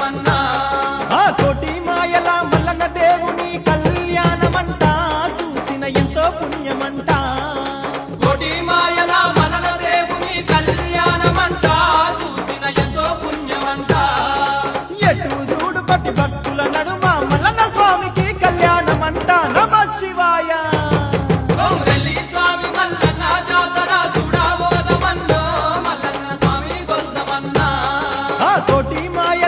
గొందమన్నా ఆ కోటి మాయల మల్లన్న దేవుని కళ్యాణమంట చూసిన ఎంతో పుణ్యమంట కోటి మాయల మలన దేవుని కళ్యాణమంట చూసిన ఎంతో పుణ్యమంట ఎటు చూడు పట్టి భక్తుల నడుమ మల్లన్న స్వామికి కళ్యాణమంట నమ శివాయ గౌరెల్లి స్వామి మల్లన్న జాతర చూడబోదమన్నో మల్లన్న స్వామి గొందమన్నా ఆ కోటి మాయ